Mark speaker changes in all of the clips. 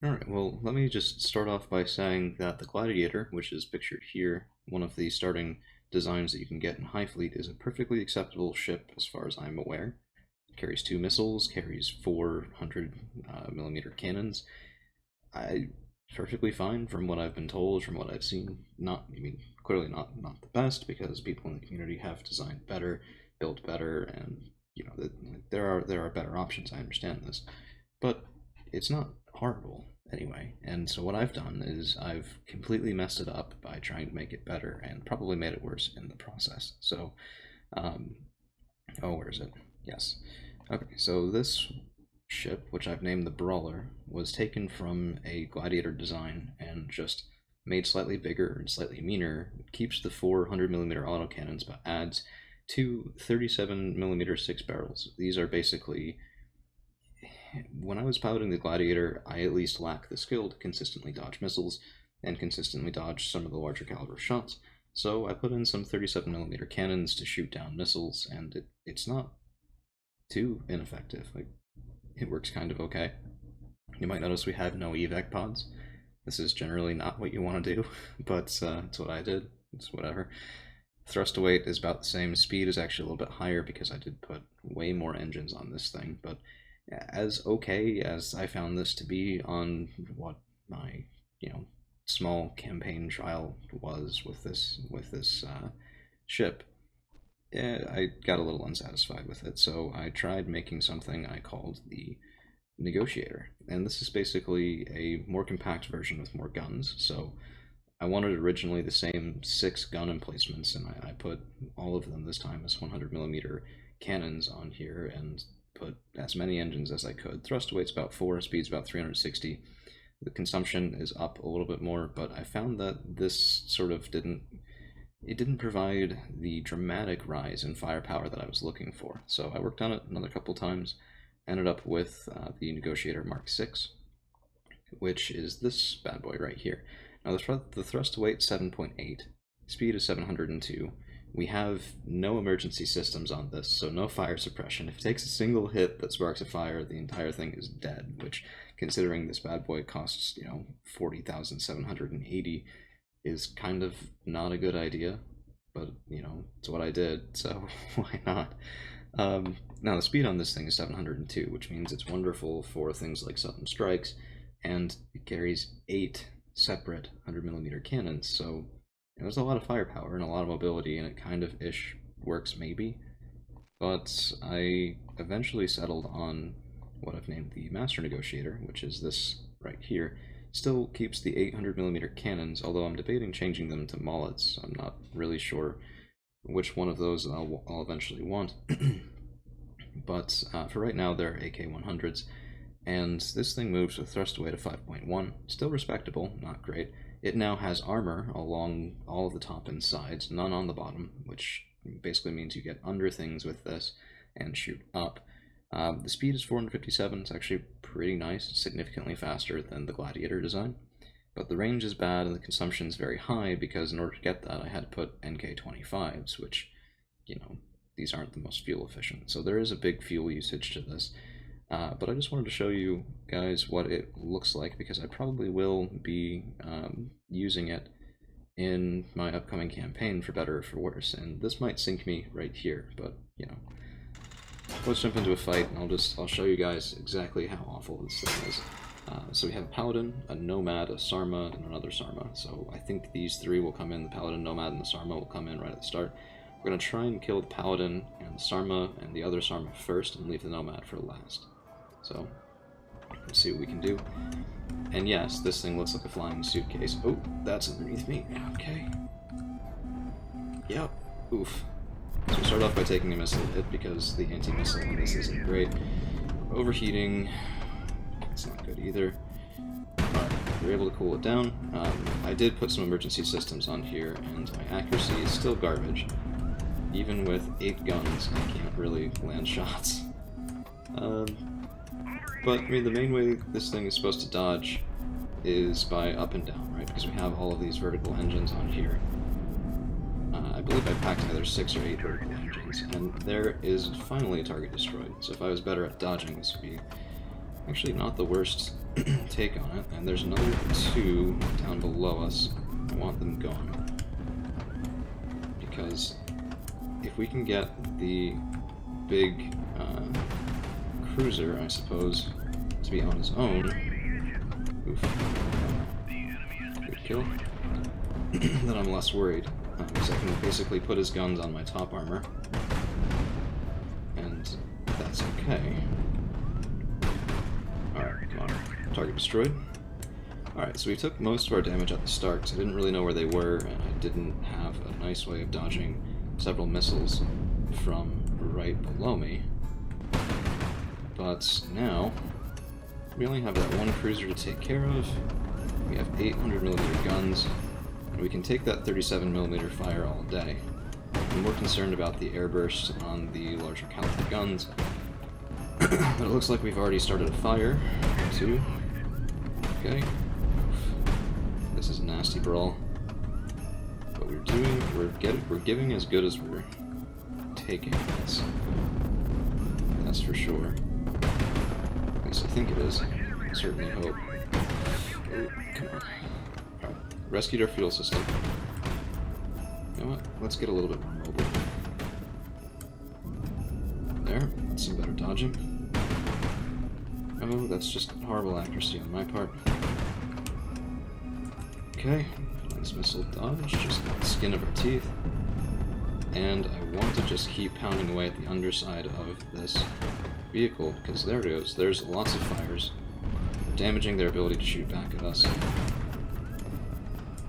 Speaker 1: Alright, well, let me just start off by saying that the Gladiator, which is pictured here, one of the starting designs that you can get in Highfleet, is a perfectly acceptable ship as far as I'm aware. It carries two missiles, carries 400 millimeter cannons. I perfectly fine from what I've been told, from what I've seen. Not, I mean, clearly not the best because people in the community have designed better, built better, and there are better options. I understand this, but it's not horrible anyway. And so what I've done is I've completely messed it up by trying to make it better and probably made it worse in the process. So, um, oh, where is it? Yes. Okay, so this ship, which I've named the Brawler, was taken from a Gladiator design and just made slightly bigger and slightly meaner. It keeps the 400 millimeter autocannons but adds two 37 millimeter 6 barrels. These are basically, when I was piloting the Gladiator, I at least lack the skill to consistently dodge missiles and consistently dodge some of the larger caliber shots. So I put in some 37 millimeter cannons to shoot down missiles, and it's not too ineffective. Like, it works kind of okay. You might notice we have no evac pods. This is generally not what you want to do, but it's what I did. It's whatever. Thrust to weight is about the same. Speed is actually a little bit higher because I did put way more engines on this thing, but as okay as I found this to be on what my, you know, small campaign trial was with this ship, I got a little unsatisfied with it, so I tried making something I called the Negotiator. And this is basically a more compact version with more guns. So I wanted originally the same 6 gun emplacements, and I put all of them this time as 100 millimeter cannons on here and put as many engines as I could. Thrust weight's about 4, speed's about 360. The consumption is up a little bit more, but I found that this sort of didn't provide the dramatic rise in firepower that I was looking for. So I worked on it another couple times, ended up with the Negotiator Mark Six, which is this bad boy right here. Now the thrust to weight 7.8, speed is 702. We have no emergency systems on this, so no fire suppression. If it takes a single hit that sparks a fire, the entire thing is dead, which, considering this bad boy costs, 40,780, is kind of not a good idea, but it's what I did, so why not? Now the speed on this thing is 702, which means it's wonderful for things like sudden strikes, and it carries 8 separate 100 millimeter cannons, so there's a lot of firepower and a lot of mobility, and it kind of ish works maybe. But I eventually settled on what I've named the Master Negotiator, which is this right here. Still keeps the 800 millimeter cannons, although I'm debating changing them to mullets. I'm not really sure which one of those I'll eventually want. But for right now, they're AK-100s, and this thing moves with thrust weight of 5.1. Still respectable, not great. It now has armor along all of the top and sides, none on the bottom, which basically means you get under things with this and shoot up. The speed is 457. It's actually pretty nice. It's significantly faster than the Gladiator design. But the range is bad and the consumption is very high because in order to get that I had to put NK25s, which, these aren't the most fuel efficient. So there is a big fuel usage to this. But I just wanted to show you guys what it looks like because I probably will be using it in my upcoming campaign for better or for worse. And this might sink me right here, but let's jump into a fight and I'll show you guys exactly how awful this thing is. So we have a Paladin, a Nomad, a Sarma, and another Sarma. So I think these three will come in. The Paladin, Nomad, and the Sarma will come in right at the start. We're going to try and kill the Paladin and the Sarma and the other Sarma first and leave the Nomad for last. So, let's see what we can do. And yes, this thing looks like a flying suitcase. Oh, that's underneath me. Okay. Yep. Oof. So we start off by taking a missile hit because the anti-missile on this isn't great. Overheating. It's not good either. But we're able to cool it down. I did put some emergency systems on here, and my accuracy is still garbage. Even with 8 guns, I can't really land shots. But, I mean, the main way this thing is supposed to dodge is by up and down, right? Because we have all of these vertical engines on here. I believe I packed either 6 or 8 vertical engines, and there is finally a target destroyed. So if I was better at dodging, this would be actually not the worst take on it, and there's another 2 down below us. I want them gone. Because if we can get the big cruiser, I suppose, to be on his own... Oof. Good kill. Then I'm less worried, because I can basically put his guns on my top armor. And that's okay. Alright, come on. Target destroyed. Alright, so we took most of our damage at the start, because I didn't really know where they were, and I didn't have a nice way of dodging several missiles from right below me. But now, we only have that 1 cruiser to take care of. We have 800mm guns, and we can take that 37mm fire all day. I'm more concerned about the airburst on the larger caliber guns. But it looks like we've already started a fire. 2. Okay. This is a nasty brawl. But we're giving as good as we're taking. That's for sure. At least I think it is. I certainly hope. Oh, come on. Alright. Rescued our fuel system. You know what? Let's get a little bit more mobile. There. That's some better dodging. Oh, that's just horrible accuracy on my part. Okay. Nice missile dodge. Just the skin of our teeth. And I want to just keep pounding away at the underside of this vehicle, because there it goes. There's lots of fires, damaging their ability to shoot back at us.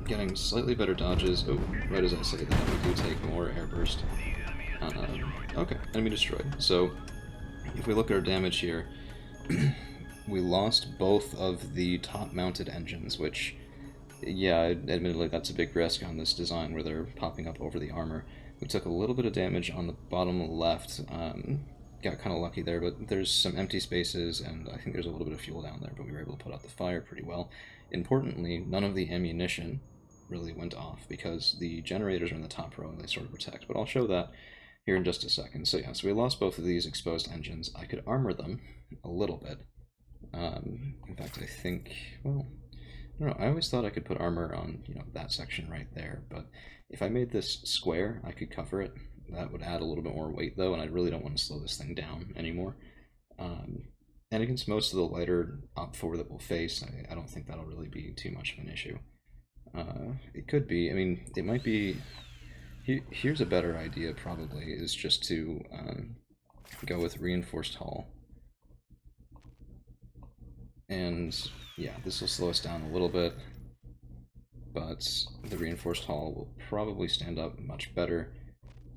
Speaker 1: Getting slightly better dodges. Oh, right as I say that, we do take more airburst. Okay, enemy destroyed. So, if we look at our damage here, we lost both of the top-mounted engines, which, yeah, admittedly that's a big risk on this design where they're popping up over the armor. We took a little bit of damage on the bottom left. Got kind of lucky there, but there's some empty spaces, and I think there's a little bit of fuel down there, but we were able to put out the fire pretty well. Importantly, none of the ammunition really went off, because the generators are in the top row and they sort of protect, but I'll show that here in just a second. So yeah, so we lost both of these exposed engines. I could armor them a little bit. In fact, I think, well, I don't know, I always thought I could put armor on, you know, that section right there, but if I made this square, I could cover it. That would add a little bit more weight, though, and I really don't want to slow this thing down anymore. And against most of the lighter OPT4 that we'll face, I don't think that'll really be too much of an issue. It could be, I mean, it might be... Here's a better idea, probably, is just to go with reinforced hull. And, yeah, this will slow us down a little bit, but the reinforced hull will probably stand up much better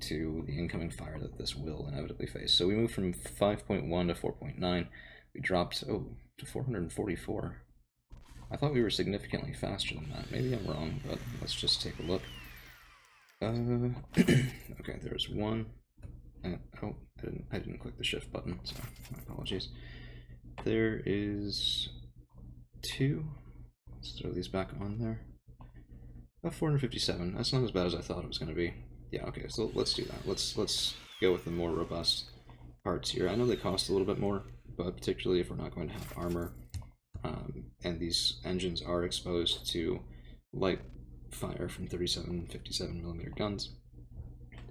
Speaker 1: to the incoming fire that this will inevitably face. So we moved from 5.1 to 4.9. We dropped, to 444. I thought we were significantly faster than that. Maybe I'm wrong, but let's just take a look. Okay, there's 1. Oh, I didn't click the shift button, so my apologies. There is 2. Let's throw these back on there. 457. That's not as bad as I thought it was going to be. Yeah, okay, so let's do that. Let's go with the more robust parts here. I know they cost a little bit more, but particularly if we're not going to have armor, and these engines are exposed to light fire from 57mm guns,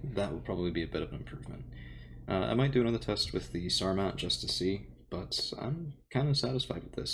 Speaker 1: that will probably be a bit of an improvement. I might do another test with the Sarmat just to see, but I'm kind of satisfied with this.